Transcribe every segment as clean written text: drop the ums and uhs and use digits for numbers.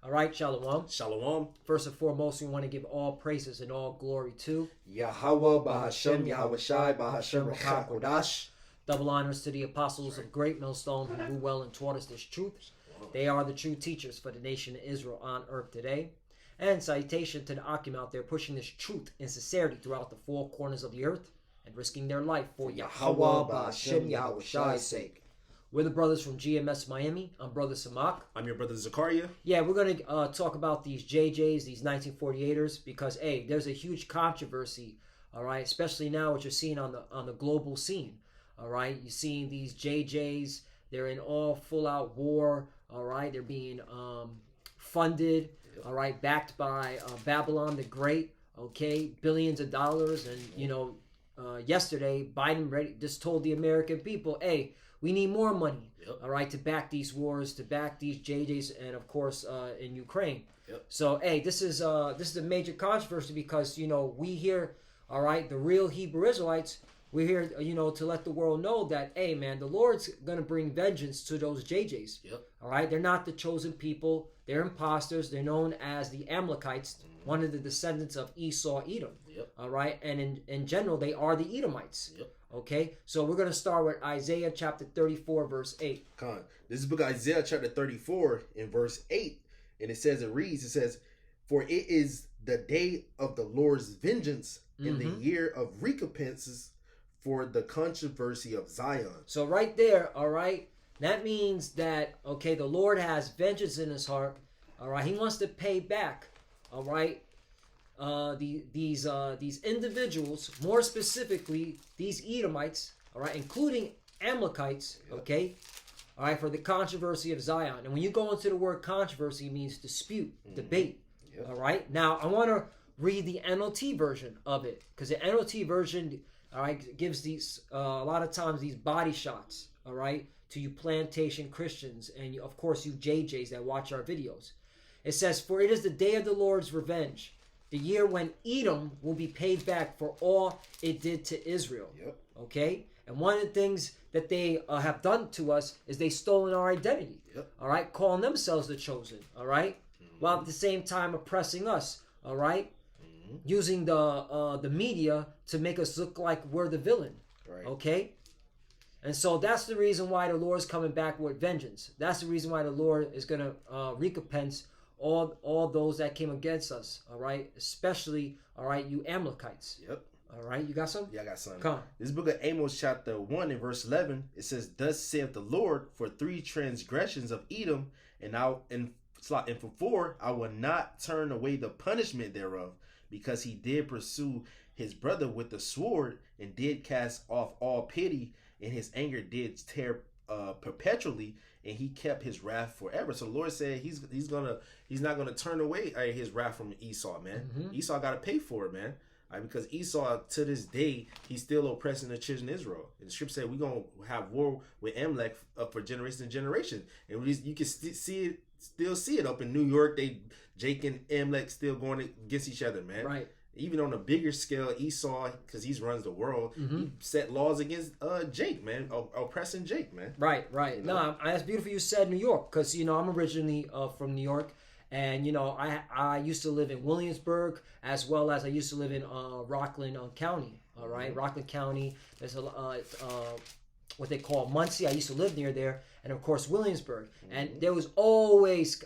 All right, Shalom. Shalom. First and foremost, we want to give all praises and all glory to Yahweh Bahashem Yahweh Shai Bahashem Kodash. Double honors to the apostles of Great Millstone who grew well and taught us this truth. They are the true teachers for the nation of Israel on earth today. And salutation to the Akim out there pushing this truth and sincerity throughout the four corners of the earth and risking their life for Yahweh Bahashem Yahweh Shai's sake. We're the brothers from GMS Miami. I'm Brother Samak. I'm your brother Zakaria. Yeah, we're going to talk about these JJs, these 1948ers, because, hey, there's a huge controversy, all right, especially now what you're seeing on the global scene, all right? You're seeing these JJs, they're in all full-out war, all right? They're being funded, all right, backed by Babylon the Great, okay, billions of dollars. And, you know, yesterday, Biden just told the American people, hey, we need more money, all right, to back these wars, to back these JJs, and of course in Ukraine. So, hey, this is a major controversy because, you know, we here, all right, the real Hebrew Israelites, we're here, you know, to let the world know that, hey, man, the Lord's going to bring vengeance to those JJs. All right, they're not the chosen people. They're imposters. They're known as the Amalekites, one of the descendants of Esau, Edom. All right, and in general, they are the Edomites. Okay, so we're going to start with Isaiah chapter 34, verse 8. This is the book of Isaiah chapter 34 in verse 8. And it says, for it is the day of the Lord's vengeance in the year of recompenses for the controversy of Zion. So right there, all right, that means that, okay, the Lord has vengeance in his heart. All right, he wants to pay back, all right, these individuals, more specifically these Edomites, all right, including Amalekites, okay, all right, for the controversy of Zion. And when you go into the word controversy, it means dispute, debate, all right. Now I want to read the NLT version of it because the NLT version, all right, gives these a lot of times these body shots, all right, to you plantation Christians and of course you JJs that watch our videos. It says, for it is the day of the Lord's revenge, the year when Edom will be paid back for all it did to Israel. Okay? And one of the things that they have done to us is they stolen our identity. All right? Calling themselves the chosen. All right? While at the same time oppressing us. All right? Using the media to make us look like we're the villain. Okay? And so that's the reason why the Lord's coming back with vengeance. That's the reason why the Lord is going to recompense all those that came against us, all right? Especially, all right, you Amalekites. All right, you got some? Yeah, I got some. Come on. This book of Amos chapter 1 and verse 11, it says, thus saith the Lord, for 3 transgressions of Edom, and for 4, I will not turn away the punishment thereof, because he did pursue his brother with the sword, and did cast off all pity, and his anger did tear perpetually, and he kept his wrath forever. So the Lord said he's not gonna turn away his wrath from Esau, man. Esau got to pay for it, man. Because Esau to this day he's still oppressing the children of Israel. And the scripture said we're gonna have war with Amalek for generation to generation, and you can still see it up in New York. Jake and Amalek still going against each other, man. Right. Even on a bigger scale, Esau, because he runs the world, he set laws against Jake, man, oppressing Jake, man. Right. You know? No, that's beautiful you said New York, because, you know, I'm originally from New York, and, you know, I used to live in Williamsburg, as well as I used to live in Rockland County, all right? Rockland County, there's what they call Muncie. I used to live near there, and, of course, Williamsburg. And there was always,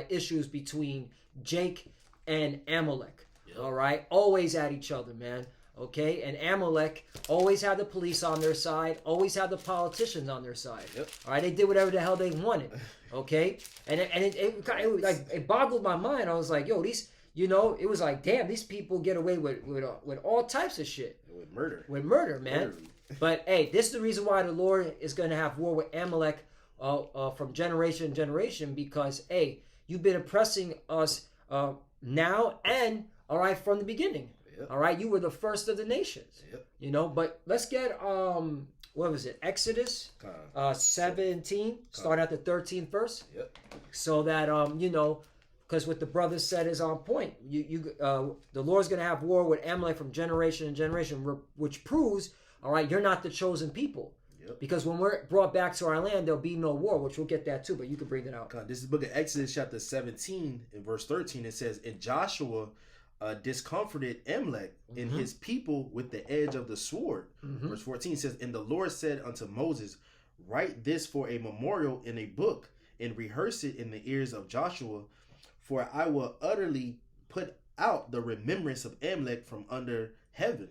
issues between Jake and Amalek. All right, always at each other, man. Okay, and Amalek always had the police on their side, always had the politicians on their side. All right, they did whatever the hell they wanted. Okay, and it boggled my mind. I was like, yo, these, you know, it was like, damn, these people get away with all types of shit. With murder, man. But hey, this is the reason why the Lord is going to have war with Amalek from generation to generation, because hey, you've been oppressing us now and all right, from the beginning. All right, you were the first of the nations. You know, but let's get what was it? Exodus 17. Start at the 13th verse. So that you know, because what the brother said is on point. The Lord's gonna have war with Amalek from generation to generation, which proves, all right, you're not the chosen people. Yep. Because when we're brought back to our land, there'll be no war, which we'll get that too, but you can bring it out. This is the book of Exodus chapter 17 and verse 13. It says, and Joshua discomforted Amalek and his people with the edge of the sword. Verse 14 says, and the Lord said unto Moses, write this for a memorial in a book and rehearse it in the ears of Joshua, for I will utterly put out the remembrance of Amalek from under heaven.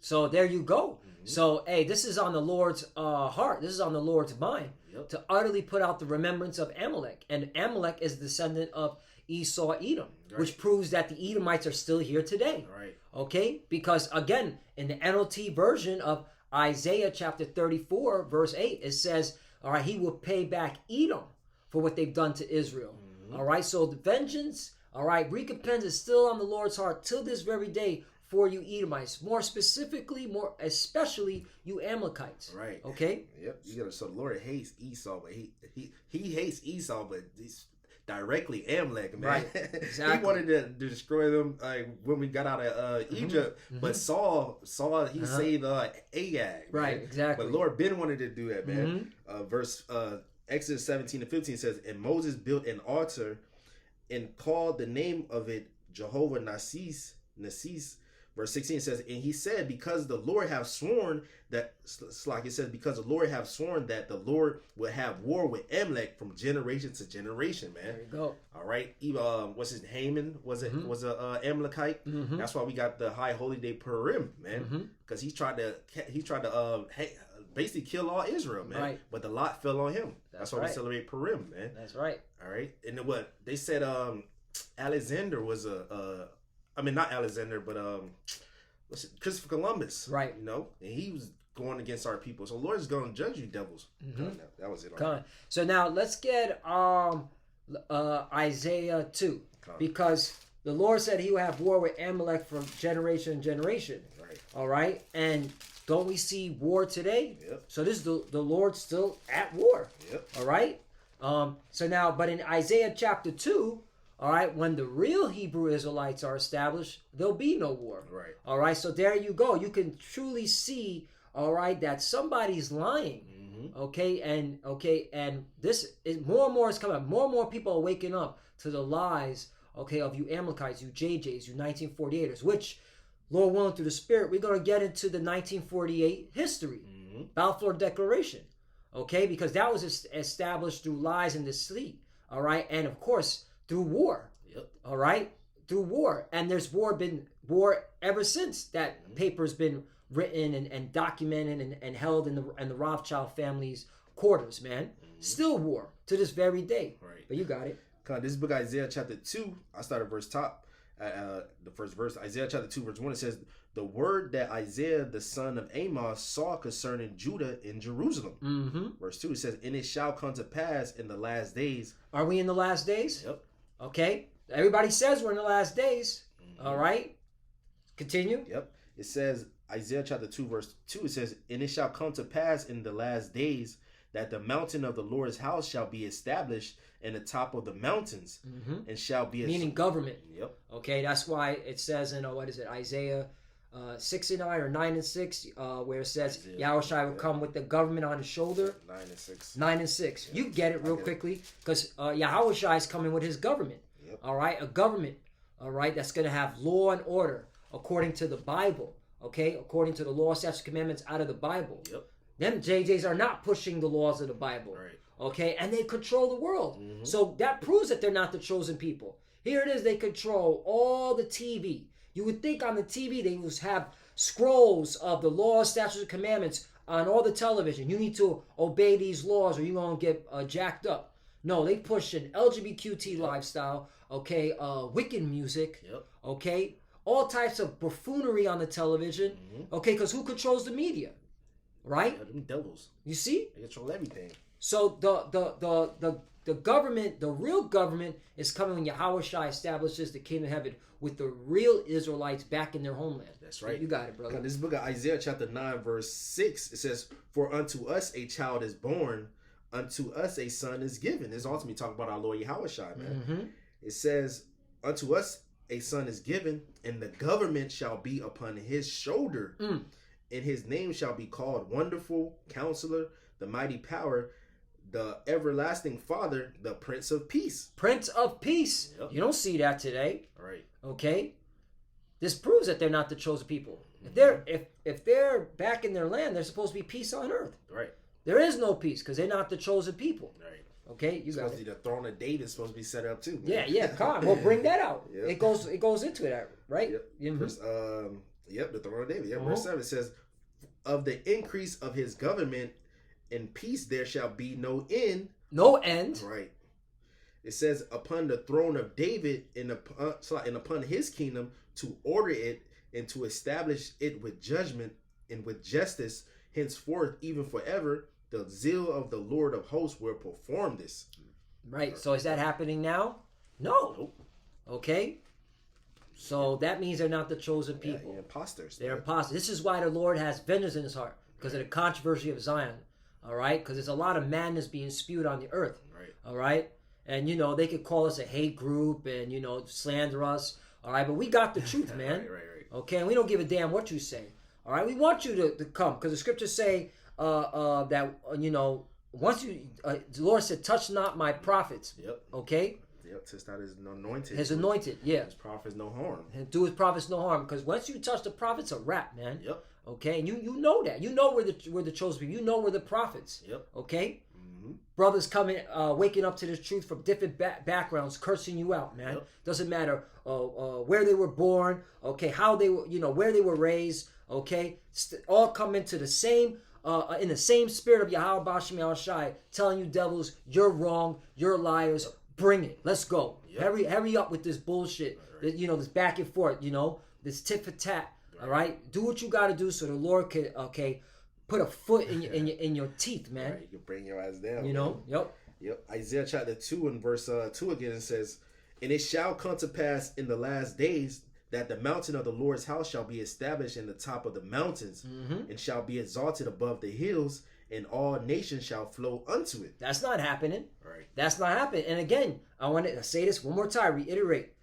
So there you go. So, hey, this is on the Lord's heart. This is on the Lord's mind. To utterly put out the remembrance of Amalek. And Amalek is a descendant of Esau, Edom, which proves that the Edomites are still here today. Okay? Because, again, in the NLT version of Isaiah chapter 34, verse 8, it says, all right, he will pay back Edom for what they've done to Israel. All right? So the vengeance, all right, recompense is still on the Lord's heart till this very day for you Edomites, more specifically, more especially you Amalekites. Right. Okay. Yep. You gotta. So the Lord hates Esau, but he hates Esau, but he's directly Amalek, man. Right. Exactly. He wanted to destroy them when we got out of Egypt, but Saul he saved Agag. Right. Man. Exactly. But Lord Ben wanted to do that, man. Verse Exodus 17 and 15 says, and Moses built an altar and called the name of it Jehovah Nasis. Verse 16 says, and he said, because the Lord have sworn that, like it says, because the Lord have sworn that the Lord will have war with Amalek from generation to generation, man. There you go. All right. What's his Haman? Was a Amalekite? That's why we got the high holy day Purim, man. Because he tried to basically kill all Israel, man. Right. But the lot fell on him. That's why right. we celebrate Purim, man. That's right. All right. And then what they said, Alexander was not Alexander, but Christopher Columbus, right? You know, and he was going against our people. So the Lord is going to judge you, devils. That was it. So now let's get Isaiah 2, because the Lord said He will have war with Amalek from generation to generation. Right. All right, and don't we see war today? Yep. So this is the Lord still at war. Yep. All right. So now, but in Isaiah chapter 2. All right, when the real Hebrew Israelites are established, there'll be no war. Right. All right, so there you go. You can truly see, all right, that somebody's lying. Okay, and this is more and more is coming up. More and more people are waking up to the lies, okay, of you Amalekites, you JJs, you 1948ers, which, Lord willing, through the Spirit, we're going to get into the 1948 history, Balfour Declaration, okay, because that was established through lies and deceit, all right, and of course, through war. All right, through war, and there's been war ever since that paper's been written and documented and held in the Rothschild family's quarters, man. Still war to this very day. Right. But you got it. This book Isaiah chapter 2. I started verse top. The first verse, Isaiah chapter 2, verse 1. It says, the word that Isaiah the son of Amos saw concerning Judah and Jerusalem. Verse 2. It says, and it shall come to pass in the last days. Are we in the last days? Yep. Okay. Everybody says we're in the last days. All right. Continue. Yep. It says, Isaiah chapter 2, verse 2, it says, and it shall come to pass in the last days that the mountain of the Lord's house shall be established in the top of the mountains, and shall be... Meaning government. Yep. Okay, that's why it says in, Isaiah 6:9 or 9:6, where it says, Yahushua will come with the government on his shoulder. 9:6. 9:6. Yeah. You get it real quickly, because Yahushua is coming with his government. Yep. All right, a government, all right, that's going to have law and order according to the Bible, okay, according to the law, statutes, commandments out of the Bible. Yep. Them JJs are not pushing the laws of the Bible, right? Okay, and they control the world. So that proves that they're not the chosen people. Here it is, they control all the TV. You would think on the TV they would have scrolls of the laws, statutes, and commandments on all the television. You need to obey these laws or you're going to get jacked up. No, they push an LGBTQ lifestyle, okay, wicked music, okay, all types of buffoonery on the television, okay, because who controls the media, right? Them devils. You see? They control everything. So the government, the real government, is coming when Yahushua establishes the kingdom of heaven with the real Israelites back in their homeland. That's right. You got it, brother. Now, this book of Isaiah chapter 9 verse 6, it says, for unto us a child is born, unto us a son is given. It's ultimately talking about our Lord Yahushua, man. It says, unto us a son is given, and the government shall be upon his shoulder. and his name shall be called Wonderful, Counselor, the Mighty Power, the Everlasting Father, the Prince of Peace. Prince of Peace. Yep. You don't see that today. Right. Okay? This proves that they're not the chosen people. If they're back in their land, there's supposed to be peace on earth. Right. There is no peace because they're not the chosen people. Right. Okay, you got supposed it. to be the throne of David is supposed to be set up too. Yeah, come on. Well, bring that out. Yep. It goes into that, right? Yep. Mm-hmm. Verse, the throne of David. Yep. Verse 7 says, of the increase of his government and peace there shall be no end. No end. Right. It says, upon the throne of David and upon his kingdom, to order it and to establish it with judgment and with justice, henceforth, even forever. The zeal of the Lord of hosts will perform this. Right. So is that happening now? No. Nope. Okay. So that means they're not the chosen people. Yeah, imposters. They're imposters. This is why the Lord has vengeance in his heart, because of the controversy of Zion. All right? Because there's a lot of madness being spewed on the earth. Right. All right? And, they could call us a hate group and, slander us. All right? But we got the truth, man. Right. Okay? And we don't give a damn what you say. All right? We want you to come, because the scriptures say that, once you, the Lord said, touch not my prophets. Yep. Okay? Yep, touch not his anointed. His anointed, yeah. His prophets no harm. And do his prophets no harm, because once you touch the prophets, a wrap, man. Yep. Okay, and you know that. You know we're the chosen people. You know we're the prophets. Yep. Okay? Mm-hmm. Brothers coming, waking up to this truth from different backgrounds, cursing you out, man. Yep. Doesn't matter where they were born, okay, how they were, where they were raised, okay? All come into the same, in the same spirit of Yahweh Bashim Yahushai, telling you devils, you're wrong, you're liars, bring it, let's go. Yep. Hurry up with this bullshit, right. This back and forth, this tit for tat, right. All right? Do what you got to do so the Lord can, put a foot in your teeth, man. Right, you can bring your ass down. Yep. Isaiah chapter 2 and verse 2 again, it says, and it shall come to pass in the last days that the mountain of the Lord's house shall be established in the top of the mountains, and shall be exalted above the hills, and all nations shall flow unto it. That's not happening. Right. That's not happening. And again, I want to say this one more time, reiterate.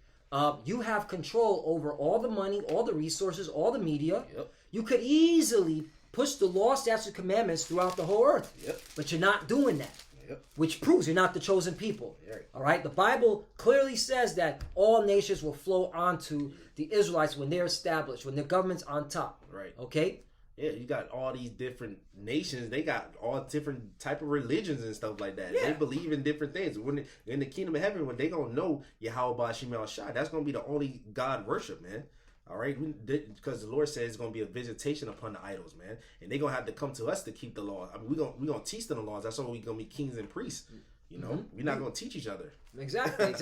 You have control over all the money, all the resources, all the media. Yep. You could easily push the law, statutes, and commandments throughout the whole earth. Yep. But you're not doing that. Yep. Which proves you're not the chosen people. Right. All right? The Bible clearly says that all nations will flow onto the Israelites when they're established, when their government's on top. Right. Okay? Yeah, you got all these different nations. They got all different type of religions and stuff like that. Yeah. They believe in different things. When in the kingdom of heaven, when they gonna know Yahweh Bashim Yahushai, that's gonna be the only God worship, man. All right, because the Lord says it's gonna be a visitation upon the idols, man, and they gonna have to come to us to keep the law. I mean, we gonna teach them the laws. That's why we gonna be kings and priests. We're not gonna teach each other. Exactly.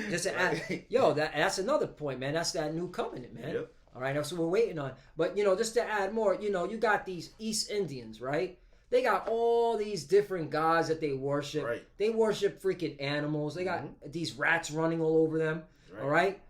Just to add, that's another point, man. That's that new covenant, man. Yep. All right, that's what we're waiting on. But just to add more, you got these East Indians, right? They got all these different gods that they worship. Right. They worship freaking animals. They got these rats running all over them. Right. All right,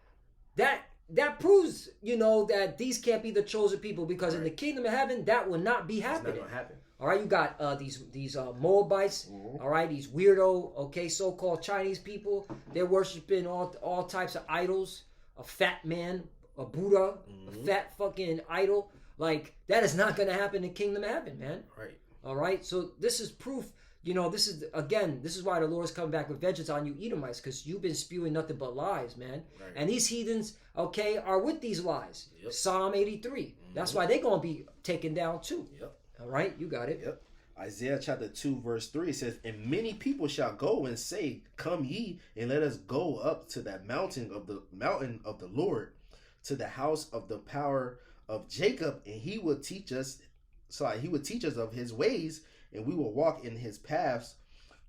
that proves, that these can't be the chosen people, because in the kingdom of heaven that will not be happening. It's not gonna happen. All right, you got these Moabites. All right, these weirdo, so-called Chinese people. They're worshiping all types of idols. A fat man, a Buddha, a fat fucking idol. Like, that is not going to happen in the kingdom of heaven, man. Right. All right, so this is proof. This is why the Lord's coming back with vengeance on you Edomites, because you've been spewing nothing but lies, man. Right. And these heathens, are with these lies. Yep. Psalm 83. That's why they're going to be taken down too. Yep. All right, you got it. Yep. Isaiah chapter 2 verse 3 says, and many people shall go and say, come ye, and let us go up to that mountain of the Lord, to the house of the power of Jacob, and he will teach us of his ways, and we will walk in his paths.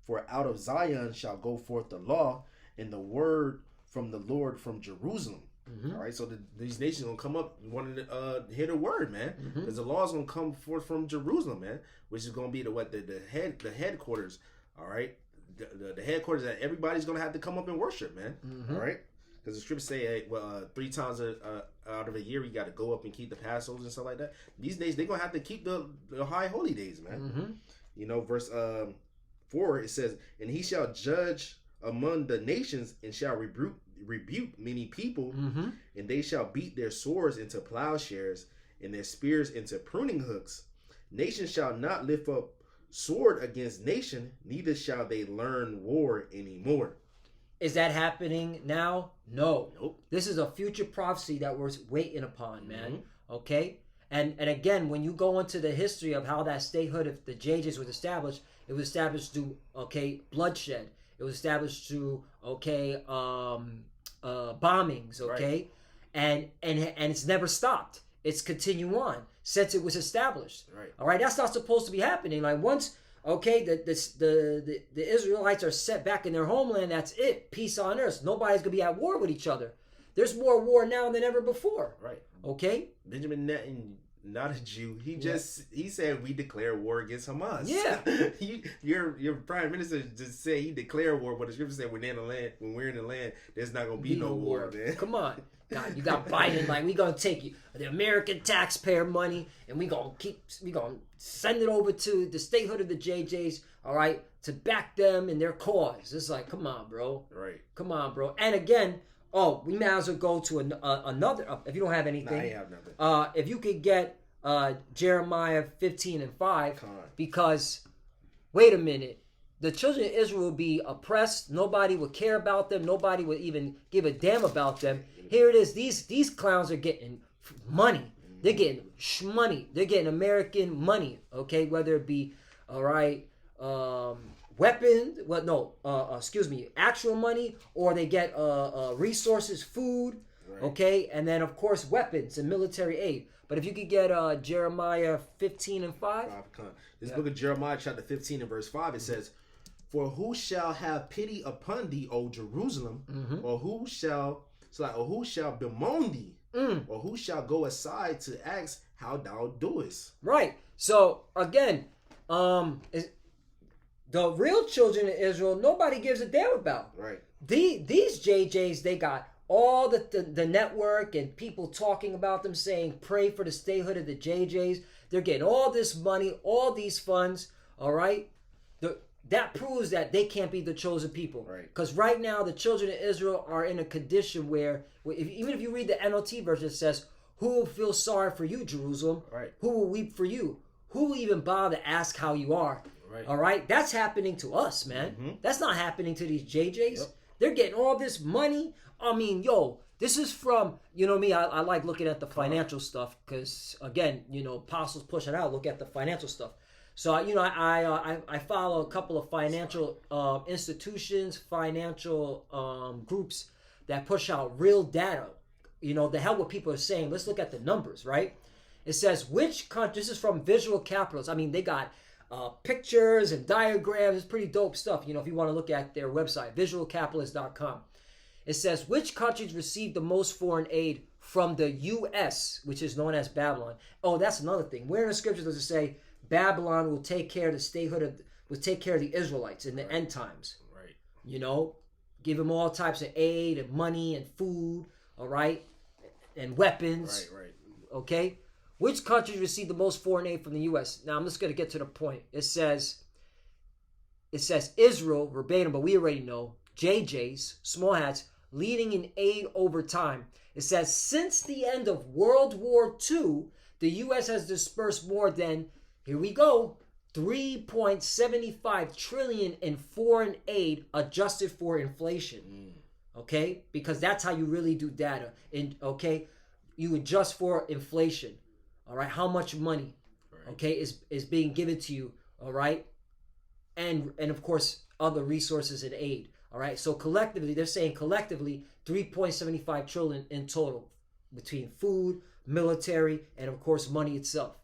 For out of Zion shall go forth the law, and the word from the Lord from Jerusalem. All right, so these nations gonna come up wanting to hear the word, man, because the law is gonna come forth from Jerusalem, man, which is gonna be the headquarters. All right, the headquarters that everybody's gonna have to come up and worship, man. All right, because the scriptures say, hey, 3 times out of a year you got to go up and keep the Passovers and stuff like that. These days they're gonna have to keep the high holy days, man. Verse 4 it says, and he shall judge among the nations and shall rebuke many people, and they shall beat their swords into plowshares and their spears into pruning hooks. Nation shall not lift up sword against nation, neither shall they learn war anymore. Is that happening now? No. Nope. This is a future prophecy that we're waiting upon, man. Okay? And again, when you go into the history of how that statehood of the JJs was established, it was established through, bloodshed. It was established through, bombings, okay? Right. And it's never stopped. It's continued on since it was established. Right. All right? That's not supposed to be happening. Like once, the Israelites are set back in their homeland, that's it. Peace on earth. Nobody's going to be at war with each other. There's more war now than ever before. Right. Okay? Benjamin Netanyahu, not a Jew. He said we declare war against Hamas. Yeah. your prime minister just said he declared war, but the scripture said when we're in the land, there's not gonna be no war, man. Come on. God, you got Biden like we gonna take the American taxpayer money and we gonna send it over to the statehood of the JJs, all right, to back them in their cause. It's like, come on, bro. Right. Come on, bro. And again, we may as well go to another. If you don't have anything, I have nothing. If you could get Jeremiah 15:5, because wait a minute, the children of Israel will be oppressed. Nobody would care about them. Nobody would even give a damn about them. Here it is. These clowns are getting money. They're getting money. They're getting American money. Okay, whether it be weapons. Well, no. Actual money, or they get resources, food. Right. Okay, and then of course weapons and military aid. But if you could get Jeremiah 15:5. This book of Jeremiah, chapter 15 and verse 5, it says, "For who shall have pity upon thee, O Jerusalem, or who shall bemoan thee, or who shall go aside to ask how thou doest?" Right. So again, the real children of Israel, nobody gives a damn about. Right. These JJs, they got all the network and people talking about them, saying pray for the statehood of the JJs. They're getting all this money, all these funds. All right. That proves that they can't be the chosen people. Right. Because right now, the children of Israel are in a condition where, even if you read the NLT version, it says, "Who will feel sorry for you, Jerusalem? Right. Who will weep for you? Who will even bother to ask how you are?" Right. All right? That's happening to us, man. That's not happening to these JJs. Yep. They're getting all this money. I mean, this is from, me, I like looking at the financial stuff because, again, apostles push it out, look at the financial stuff. So, I follow a couple of financial institutions, financial groups that push out real data, to help what people are saying. Let's look at the numbers, right? It says, which country, this is from Visual Capitals. I mean, they got pictures and diagrams. It's pretty dope stuff, if you want to look at their website, visualcapitalist.com. It says, which countries receive the most foreign aid from the U.S., which is known as Babylon? Oh, that's another thing. Where in the scriptures does it say Babylon will take care of the statehood will take care of the Israelites in the end times? Right. Give them all types of aid and money and food, all right, and weapons. Right. Okay? Which countries receive the most foreign aid from the U.S.? Now, I'm just going to get to the point. It says Israel, verbatim, but we already know, JJs, small hats, leading in aid over time. It says, since the end of World War II, the U.S. has dispersed more than, here we go, $3.75 trillion in foreign aid adjusted for inflation. Okay? Because that's how you really do data. You adjust for inflation. All right? How much money, okay, is being given to you, all right? And of course, other resources and aid. All right, so collectively, they're saying collectively 3.75 trillion in total between food, military, and of course money itself.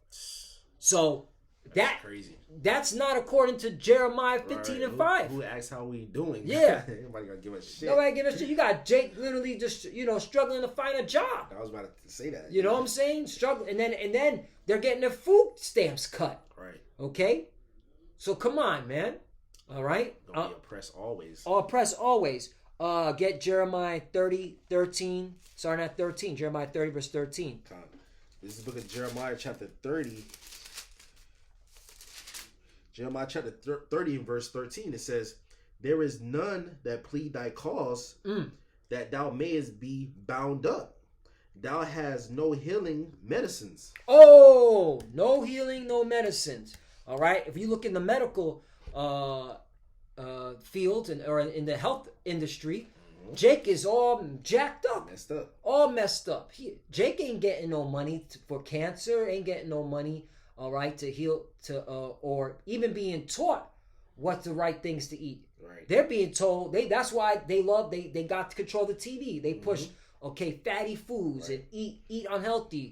So that's crazy. That's not according to Jeremiah 15:5. Who asks how we doing? Yeah. Nobody gonna give a shit. Nobody give a shit. You got Jake literally just struggling to find a job. I was about to say that. You know what I'm saying? Struggling, and then they're getting their food stamps cut. Right. Okay. So come on, man. All right. Don't be oppressed always. Oppressed always. Get Jeremiah 30:13. Starting at 13. Jeremiah 30 verse 13. This is the book of Jeremiah chapter 30. Jeremiah chapter 30 and verse 13. It says, "There is none that plead thy cause, that thou mayest be bound up. thou hast no healing medicines. Oh, no healing, no medicines. All right. If you look in the medical field or in the health industry, Jake is all jacked up, all messed up. Jake ain't getting no money for cancer, ain't getting no money, all right, to heal, or even being taught what's the right things to eat. Right. They're being told that's why they got to control the TV. They push fatty foods and eat unhealthy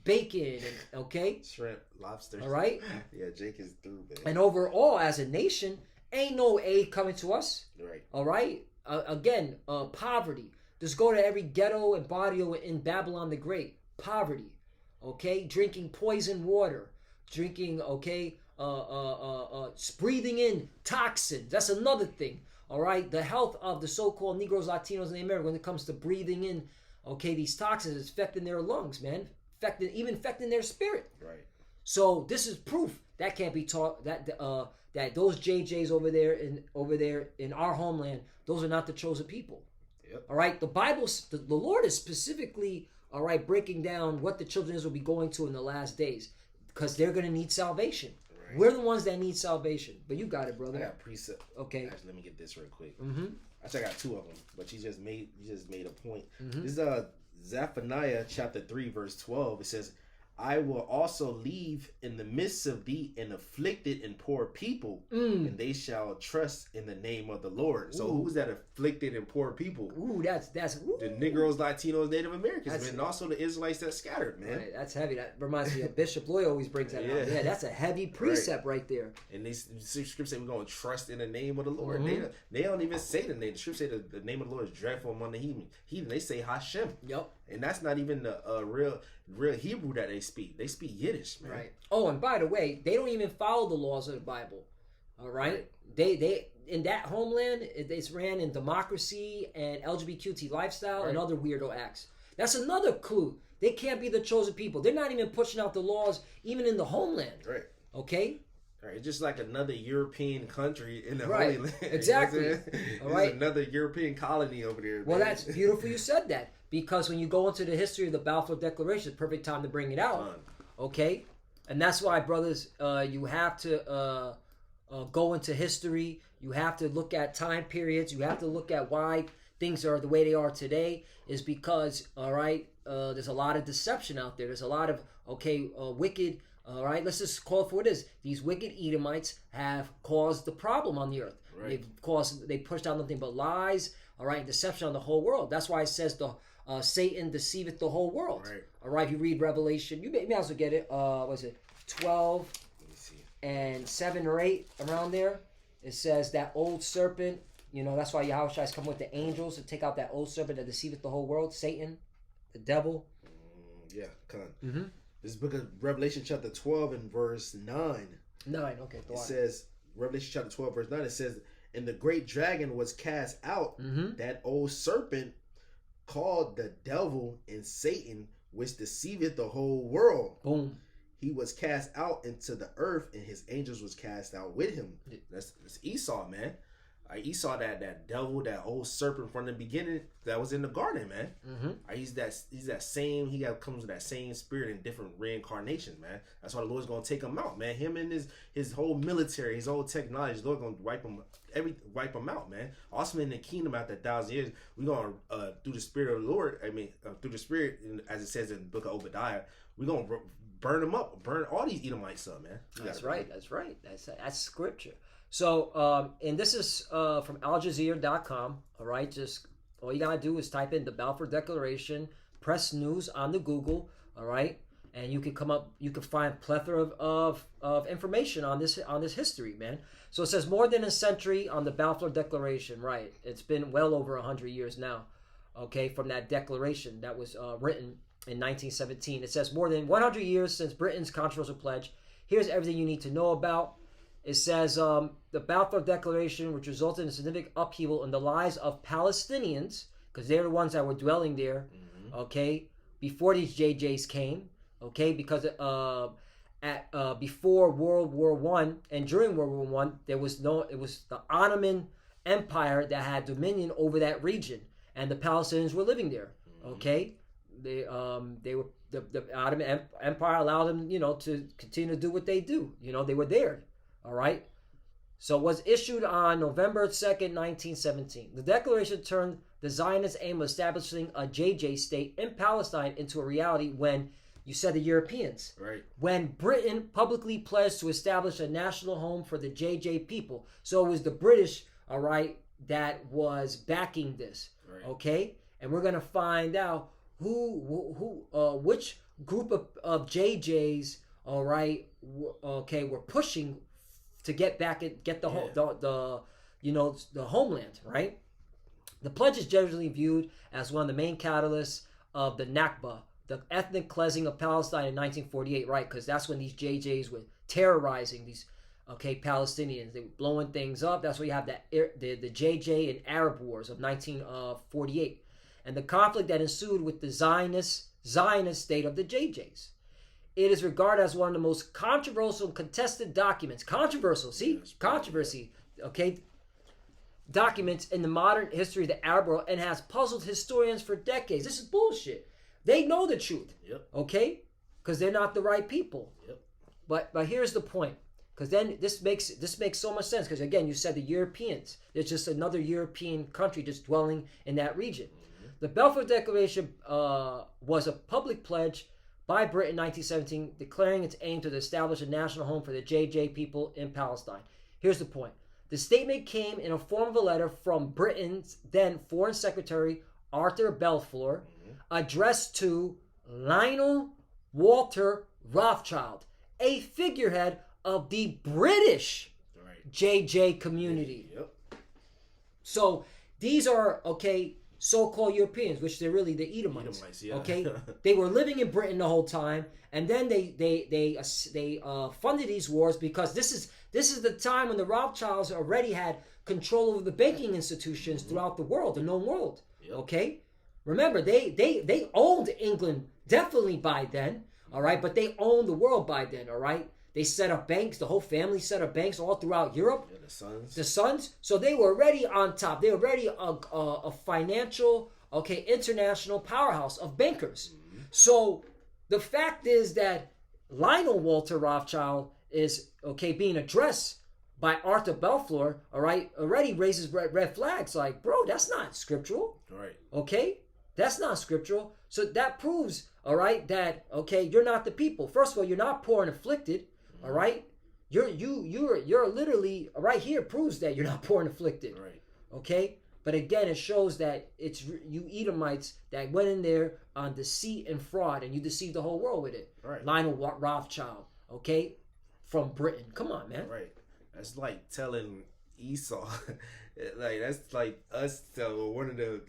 bacon and shrimp, lobster. All right. Yeah, Jake is through, man. And overall, as a nation, ain't no aid coming to us. Right. All right. Again, poverty. Just go to every ghetto and barrio in Babylon the Great. Poverty. Okay, drinking poison water, drinking. Breathing in toxins. That's another thing. All right, the health of the so-called Negroes, Latinos, and Americans when it comes to breathing in, these toxins is affecting their lungs, man. Affecting their spirit. Right. So this is proof that can't be taught. That those JJs over there in our homeland, those are not the chosen people. Yep. All right. The Bible, the Lord is specifically, all right, breaking down what the children of Israel will be going to in the last days, because they're going to need salvation. Right. We're the ones that need salvation. But you got it, brother. I got precept. Okay. Actually, let me get this real quick. Mm-hmm. Actually, I got two of them, but you just made a point. Mm-hmm. This is Zephaniah chapter 3, verse 12. It says, I will also leave in the midst of thee an afflicted and poor people, and they shall trust in the name of the Lord. So who's that afflicted and poor people? Ooh, that's the Negroes, Latinos, Native Americans, and also the Israelites that scattered, man. Right, that's heavy. That reminds me of Bishop Lloyd always brings that out. Yeah, that's a heavy precept right there. And these scriptures say we're going to trust in the name of the Lord. They don't even say the name. The scripture say the name of the Lord is dreadful among the heathen. They say Hashem. Yep. And that's not even the real Hebrew that they speak. They speak Yiddish, man. Right. Oh, and by the way, they don't even follow the laws of the Bible. All right. They in that homeland, it's ran in democracy and LGBTQ lifestyle and other weirdo acts. That's another clue. They can't be the chosen people. They're not even pushing out the laws even in the homeland. Right. Okay. All right, it's just like another European country in the Holy Land. Exactly. You know all right. Another European colony over there. Well, man. that's beautiful you said that, because when you go into the history of the Balfour Declaration, it's perfect time to bring it out. Okay? And that's why, brothers, you have to go into history. You have to look at time periods. You have to look at why things are the way they are today, is because, all right, there's a lot of deception out there. There's a lot of, wicked. All right, let's just call it for what it is. These wicked Edomites have caused the problem on the earth. Right. They pushed out nothing but lies, all right, and deception on the whole world. That's why it says Satan deceiveth the whole world. Right. All right, if you read Revelation, you may also get it. Was it 12 and 7 or 8 around there? It says that old serpent. That's why Yahushua is coming with the angels to take out that old serpent that deceiveth the whole world. Satan, the devil. Yeah, come on. Mm-hmm. This book of Revelation chapter 12 and verse 9. 9, okay. It says, Revelation chapter 12 verse 9, it says, and the great dragon was cast out, that old serpent called the devil and Satan, which deceiveth the whole world. Boom. He was cast out into the earth, and his angels was cast out with him. That's Esau, man. Esau, that devil, that old serpent from the beginning that was in the garden, man. He's that same. He comes with that same spirit in different reincarnations, man. That's why the Lord's gonna take him out, man. Him and his whole military, his whole technology, the Lord's gonna wipe him out, man. Also in the kingdom after 1,000 years, we're gonna through the spirit of the Lord. Through the spirit, as it says in the book of Obadiah, we're gonna burn them up, burn all these Edomites up, man. That's right. That's scripture. So, and this is from AlJazeera.com. All right, just all you gotta do is type in the Balfour Declaration, press news on the Google. All right, and you can find plethora of information on this history, man. So it says more than a century on the Balfour Declaration. Right, it's been well over 100 years now. Okay, from that declaration that was written in 1917. It says more than 100 years since Britain's controversial pledge. Here's everything you need to know about. It says the Balfour Declaration, which resulted in a significant upheaval in the lives of Palestinians, because they're the ones that were dwelling there, okay, before these JJs came, okay, because before World War I and during World War I, it was the Ottoman Empire that had dominion over that region, and the Palestinians were living there, okay. they were the Ottoman Empire allowed them, to continue to do what they do. They were there. All right. So it was issued on November 2nd, 1917. The declaration turned the Zionist aim of establishing a JJ state in Palestine into a reality when you said the Europeans. Right. When Britain publicly pledged to establish a national home for the JJ people. So it was the British, all right, that was backing this. Right. Okay? And we're going to find out which group of JJs, all right, were pushing to get back and get the homeland, right? The pledge is generally viewed as one of the main catalysts of the Nakba, the ethnic cleansing of Palestine in 1948, right? Because that's when these JJs were terrorizing these Palestinians. They were blowing things up. That's why you have the JJ and Arab Wars of 1948, and the conflict that ensued with the Zionist state of the JJs. It is regarded as one of the most controversial contested documents. Controversy, documents in the modern history of the Arab world, and has puzzled historians for decades. This is bullshit. They know the truth, okay? Because they're not the right people. Yep. But here's the point, because then this makes so much sense. Because again, you said the Europeans. There's just another European country just dwelling in that region. Mm-hmm. The Balfour Declaration was a public pledge by Britain in 1917, declaring its aim to establish a national home for the JJ people in Palestine. Here's the point. The statement came in a form of a letter from Britain's then Foreign Secretary Arthur Balfour, addressed to Lionel Walter Rothschild, a figurehead of the British JJ community. Yep. So these are, so-called Europeans, which they're really the Edomites. They were living in Britain the whole time, and then they funded these wars because this is the time when the Rothschilds already had control over the banking institutions throughout the world, the known world. Yep. Okay, remember they owned England definitely by then. All right, but they owned the world by then. All right. They set up banks. The whole family set up banks all throughout Europe. Yeah, the sons. So they were already on top. They were already a financial, international powerhouse of bankers. Mm-hmm. So the fact is that Lionel Walter Rothschild is, being addressed by Arthur Balfour, all right, already raises red flags. Like, bro, that's not scriptural. Right. Okay? That's not scriptural. So that proves, all right, that, you're not the people. First of all, you're not poor and afflicted. All right, you're literally right here proves that you're not poor and afflicted. Right. Okay, but again, it shows that it's you Edomites that went in there on deceit and fraud, and you deceived the whole world with it. Right. Lionel Rothschild, from Britain. Come on, man. Right. That's like telling Esau. That's like us tell one of the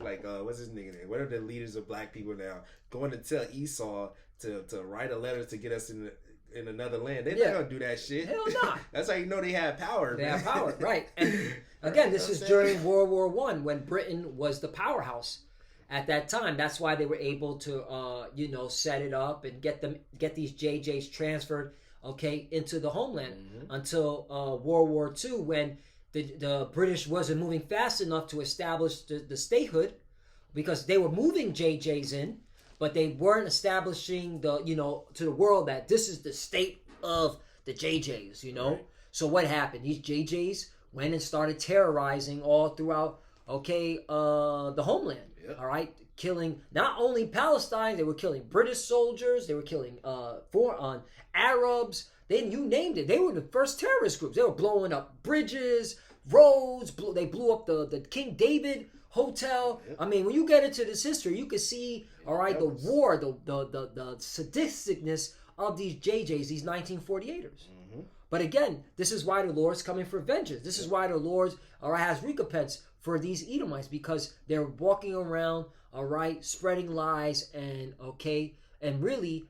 what's his nigga name? One of the leaders of black people now going to tell Esau to write a letter to get us in another land. They're not gonna do that shit. Hell not. That's how you know they have power. They have power, right? And again, this is during World War I when Britain was the powerhouse at that time. That's why they were able to, set it up and get these JJs transferred, into the homeland until World War II, when the British wasn't moving fast enough to establish the statehood, because they were moving JJs in. But they weren't establishing to the world that this is the state of the JJs, Right. So what happened? These JJs went and started terrorizing all throughout, the homeland. Yep. All right, killing not only Palestine, they were killing British soldiers, they were killing Arabs. You named it. They were the first terrorist groups. They were blowing up bridges, roads. They blew up the King David Hotel. Yep. I mean, when you get into this history, you can see, the war, the sadisticness of these JJs, these 1948ers. Mm-hmm. But again, this is why the Lord's coming for vengeance. This is why the Lord, has recompense for these Edomites, because they're walking around, spreading lies and really,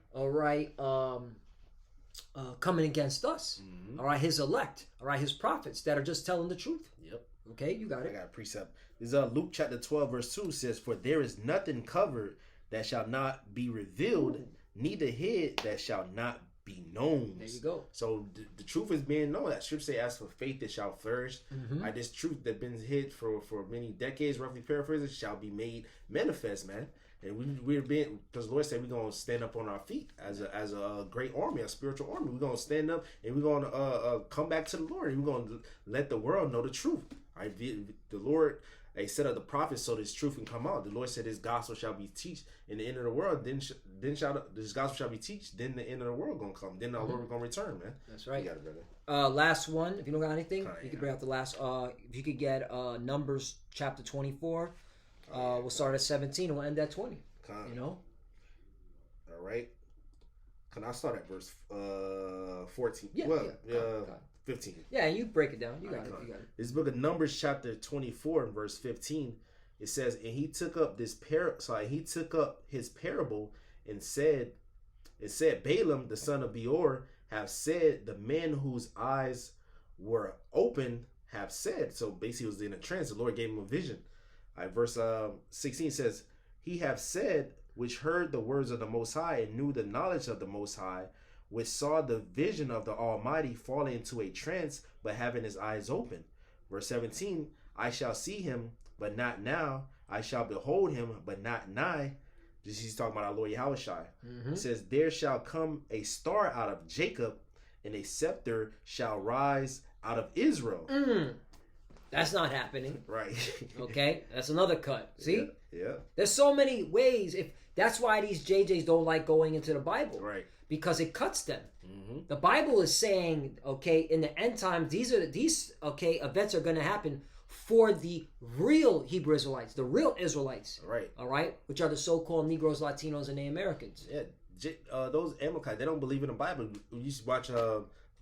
coming against us. Mm-hmm. His elect, his prophets that are just telling the truth. Yep. Okay, you got it. I got a precept. This Luke chapter 12 verse 2 says, "For there is nothing covered that shall not be revealed, neither hid that shall not be known. There you go. So the truth is being known. That scripture say, as for faith it shall flourish. Like this truth that been hid for many decades, roughly paraphrasing, shall be made manifest, man. And we're being, because the Lord said we're gonna stand up on our feet as a great army, a spiritual army. We're gonna stand up and we're gonna come back to the Lord, and we're gonna let the world know the truth. Right? The Lord, he set up the prophets so this truth can come out. The Lord said this gospel shall be teached in the end of the world. Then this gospel shall be teached. Then the end of the world gonna come. Then our Lord gonna return, man. That's right. You got it, brother. Last one. If you don't got anything, you can bring out the last. If you could get Numbers chapter 24, we'll start at 17 and we'll end at 20. You know. All right. Can I start at verse 14? Yeah. 15. Yeah, and you break it down. You got it. This book of Numbers, chapter 24, and verse 15, it says, "And he took up his parable and said, Balaam the son of Beor have said, the men whose eyes were open have said." So basically, it was in a trance. The Lord gave him a vision. All right, verse 16 says, "He have said, which heard the words of the Most High and knew the knowledge of the Most High, which saw the vision of the Almighty falling into a trance, but having his eyes open." Verse 17, "I shall see him, but not now. I shall behold him, but not nigh." This he's talking about our Lord Yahushua. It says, "There shall come a star out of Jacob, and a scepter shall rise out of Israel." That's not happening. Right. Okay, that's another cut. See? Yeah. There's so many ways. That's why these JJs don't like going into the Bible. Right. Because it cuts them. The Bible is saying, okay, in the end times, these events are going to happen for the real Hebrew Israelites, the real Israelites. Right. All right? Which are the so-called Negroes, Latinos, and Native Americans. Yeah. Those Amalekites, they don't believe in the Bible. We used to watch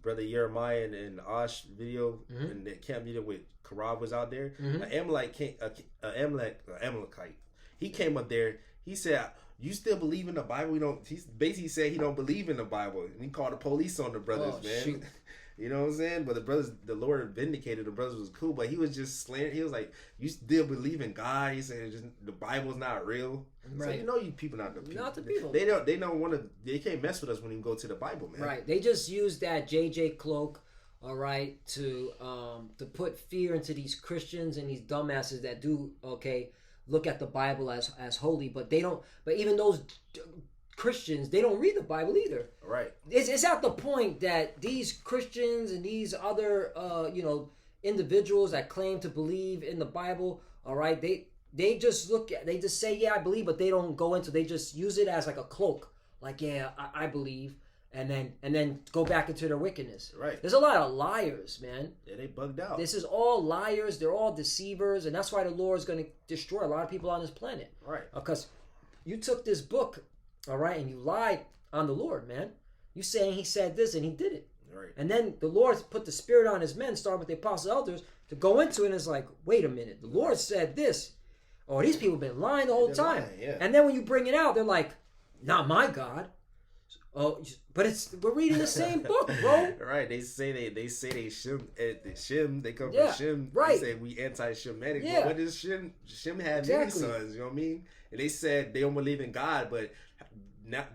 Brother Jeremiah and Osh video, and the camp meeting with Karab was out there. An Amalekite, he came up there. He said, "You still believe in the Bible?" He basically said he don't believe in the Bible, and he called the police on the brothers, man. Shoot. You know what I'm saying? But the Lord vindicated the brothers, was cool, but he was just slandering. He was like, "You still believe in God?" He said, "The Bible's not real." Right. So you people not the people. Not the people. They don't want to. They can't mess with us when you go to the Bible, man. Right. They just use that JJ cloak, all right, to put fear into these Christians and these dumbasses that do look at the Bible as holy, but they don't. But even those Christians, they don't read the Bible either. Right. It's at the point that these Christians and these other individuals that claim to believe in the Bible, all right, they just they just say, yeah, I believe, but they don't go into. They just use it as like a cloak, like, yeah, I believe, and then go back into their wickedness. Right. There's a lot of liars, man. Yeah, they bugged out. This is all liars. They're all deceivers, and that's why the Lord is going to destroy a lot of people on this planet. Right. Because you took this book, all right, and you lied on the Lord, man. You saying he said this and he did it. Right. And then the Lord put the Spirit on his men, starting with the apostles and elders, to go into it, and it's like, wait a minute, the Lord said this. Oh, these people have been lying the whole time. Lying, yeah. And then when you bring it out, they're like, not my God. Oh, but we're reading the same book, bro. Right. They say Shem. They come Yeah, from Shem. right. They say we anti-Shemitic. Yeah. But what does Shem had Exactly. many sons? You know what I mean? And they said they don't believe in God, but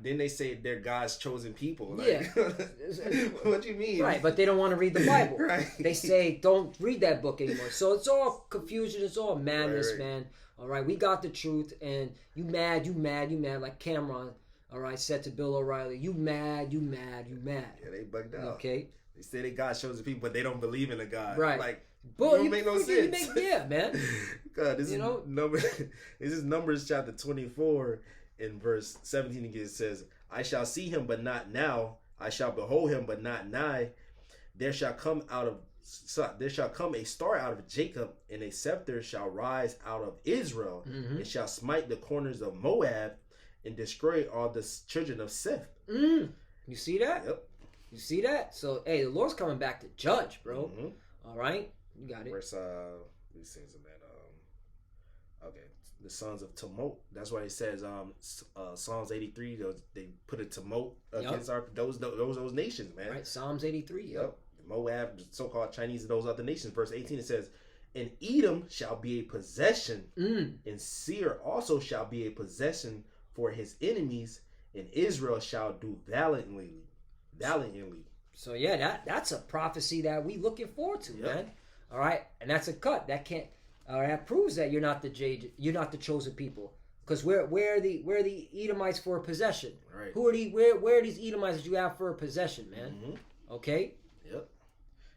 then they say they're God's chosen people. Like, Yeah. What do you mean? Right, but they don't want to read the Bible. Right. They say don't read that book anymore. So it's all confusion. It's all madness, Right. man. All right, we got the truth, and you mad, like Cameron. All right, said to Bill O'Reilly, you mad. Yeah, they bugged out. Okay. They say they God chosen people, but they don't believe in a God. Right. Like, But don't make no sense. Yeah, man. God, this is Numbers chapter 24 in verse 17 again. It says, "I shall see him, but not now. I shall behold him, but not nigh. There shall come a star out of Jacob, and a scepter shall rise out of Israel, and shall smite the corners of Moab, and destroy all the children of Seth." You see that? Yep. You see that? So, hey, the Lord's coming back to judge, bro. All right? You got it. Verse, these things, man. Okay, the sons of Tumult. That's why it says Psalms 83. They put a tumult against those nations, man. Right, Psalms 83. Yep. Moab, the so-called Chinese, and those other nations. Verse 18, it says, "And Edom shall be a possession, and Seir also shall be a possession for his enemies, and Israel shall do valiantly." valiantly. So yeah, that's a prophecy that we looking forward to, man. All right, and that's a cut that can't. That proves that you're not the chosen people. Because where are the Edomites for a possession? Right. Where are these Edomites that you have for a possession, man? Mm-hmm. Okay. Yep.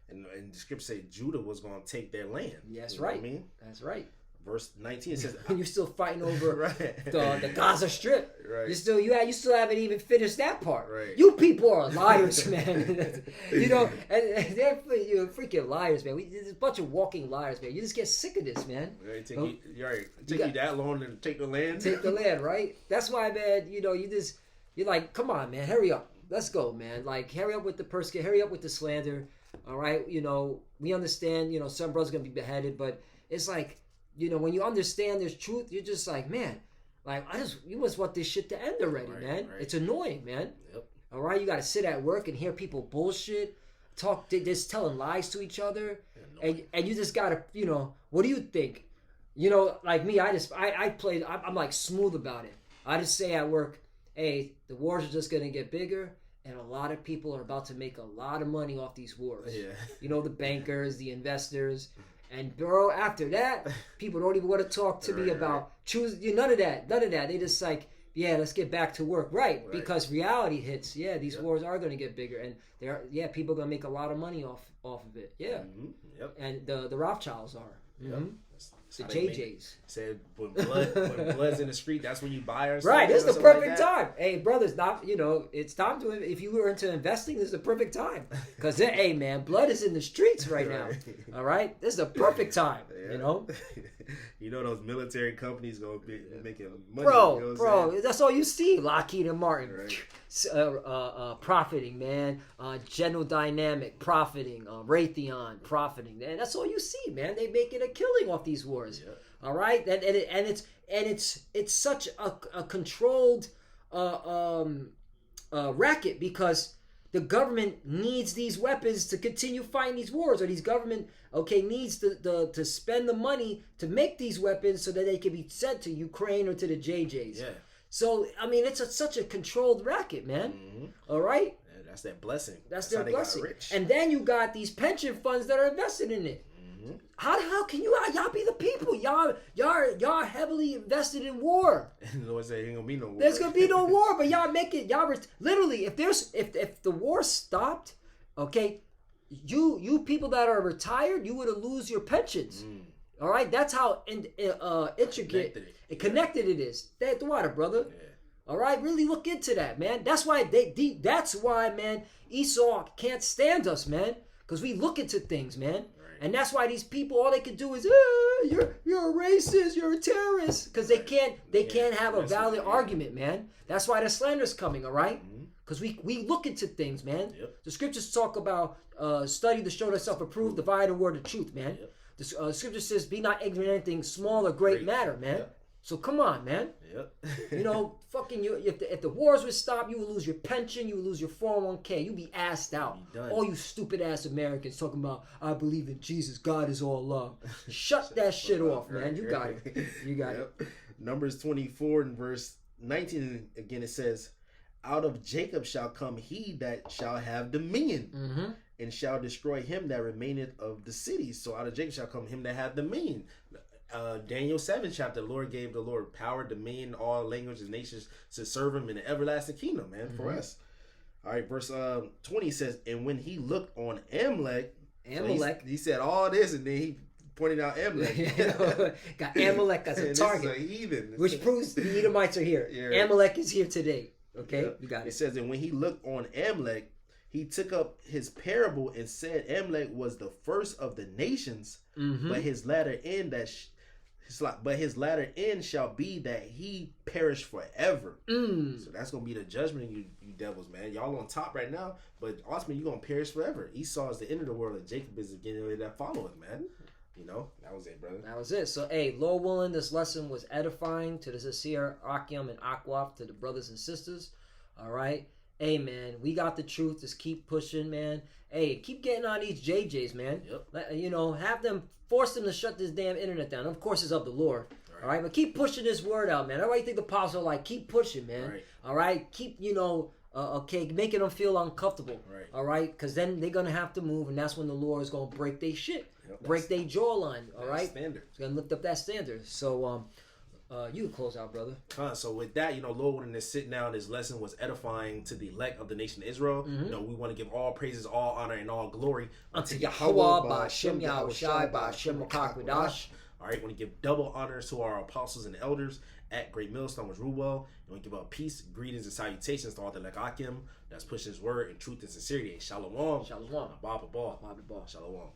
And the scripture say Judah was going to take their land. That's you know right. What I mean, that's right. Verse 19 says, "You're still fighting over right. the Gaza Strip. Right. You still haven't even finished that part. Right. You people are liars, man. You know, and they're freaking liars, man. There's a bunch of walking liars, man. You just get sick of this, man. Right. Take you that long to take the land. Take the land, right? That's why, man. You know, you're like, come on, man, hurry up. Let's go, man. Like, hurry up with the persecution. Hurry up with the slander. All right. You know, we understand. You know, some brothers gonna be beheaded, but it's like. You know, when you understand there's truth, you're just like, man, like you must want this shit to end already, man. Right. It's annoying, man. Yep. All right, you got to sit at work and hear people bullshit, talk, just telling lies to each other, and you just gotta, you know, what do you think? You know, like me, I'm like smooth about it. I just say at work, hey, the wars are just gonna get bigger. And a lot of people are about to make a lot of money off these wars. Yeah. You know, the bankers, the investors. And bro, after that, people don't even want to talk to me about none of that. They just like, yeah, let's get back to work, right? Because reality hits. Yeah, these wars are going to get bigger, and people are going to make a lot of money off of it. Yeah, Yep. And the Rothschilds are. Mm-hmm. The JJs. Said when blood's in the street, that's when you buy or something. Right, this is the perfect time. Hey, brothers, it's time to, if you were into investing, this is the perfect time. Because, hey, man, blood is in the streets right now. All right? This is the perfect time, you know? You know those military companies going to be making money. Bro, that's all you see. Lockheed and Martin. Profiting, man. General Dynamic, profiting. Raytheon, profiting. And that's all you see, man. They making a killing off these wars. Yeah. All right? And it's such a controlled racket because the government needs these weapons to continue fighting these wars, or these government needs to spend the money to make these weapons so that they can be sent to Ukraine or to the JJs. Yeah. So I mean, it's such a controlled racket, man. Mm-hmm. All right. Yeah, that's their blessing. That's their blessing. And then you got these pension funds that are invested in it. Mm-hmm. How can y'all be the people? Y'all heavily invested in war. And the Lord said, "Ain't gonna be no war." There's gonna be no war, but y'all make it. Literally, if the war stopped, okay, you people that are retired, you would lose your pensions. Mm. All right, that's how intricate connected it is. That's the water, brother. Yeah. All right, really look into that, man. That's why that's why, man, Esau can't stand us, man, because we look into things, man. Right. And that's why these people, all they can do is, you're a racist, you're a terrorist, because they can't have a valid argument, man. That's why the slander's coming, all right? Because we look into things, man. Yep. The scriptures talk about study to show thyself approved, divide the word of truth, man. Yep. The scripture says, be not ignorant of anything small or great matter, man. Yep. So come on, man. Yep. You know, fucking you. If the wars would stop, you would lose your pension, you would lose your 401k, you'd be assed out. All you stupid ass Americans talking about, I believe in Jesus, God is all love. Shut that shit off, man. You got it. You got it. Numbers 24 and verse 19 again. It says, out of Jacob shall come he that shall have dominion. Mm-hmm. And shall destroy him that remaineth of the cities. So out of Jacob shall come him that hath dominion. Daniel 7 chapter, the Lord gave the Lord power, dominion, all languages, nations to serve him in the everlasting kingdom, man, for us. All right, verse 20 says, and when he looked on Amalek, so he said all this, and then he pointed out Amalek. Got Amalek as a target. This is a heathen. Which proves the Edomites are here. Yeah. Amalek is here today. Okay, yep. You got it. It says, and when he looked on Amalek, he took up his parable and said Amalek was the first of the nations, but his latter end shall be that he perish forever. So that's gonna be the judgment, you devils, man. Y'all on top right now, but ultimately you're gonna perish forever. Esau is the end of the world, and Jacob is the beginning of that following, man. You know, that was it, brother. That was it. So, hey, Lord willing, this lesson was edifying to the sincere Akim and Akwaf, to the brothers and sisters. All right. Hey, man, we got the truth. Just keep pushing, man. Hey, keep getting on these JJs, man. Yep. You know, force them to shut this damn internet down. Of course, it's of the Lord. All right, but keep pushing this word out, man. I really think the apostles are like, keep pushing, man. Right. All right, keep, okay, making them feel uncomfortable. Right. All right, because then they're gonna have to move, and that's when the Lord is gonna break their shit, Yep, break their jawline. All right, standard. It's gonna lift up that standard. So you can close out, brother. So with that, Lord, when this sit down, this lesson was edifying to the elect of the nation of Israel. We want to give all praises, all honor, and all glory Unto Yahweh, Ba'Shem Yahushai, Ba'Shem Makakwadash. All right, want to give double honors to our apostles and elders at Great Millstone, which rule well. And we give out peace, greetings, and salutations to all the Lekakim that's pushing his word in truth and sincerity. Shalom. Shalom. Abba, Abba. Shalom.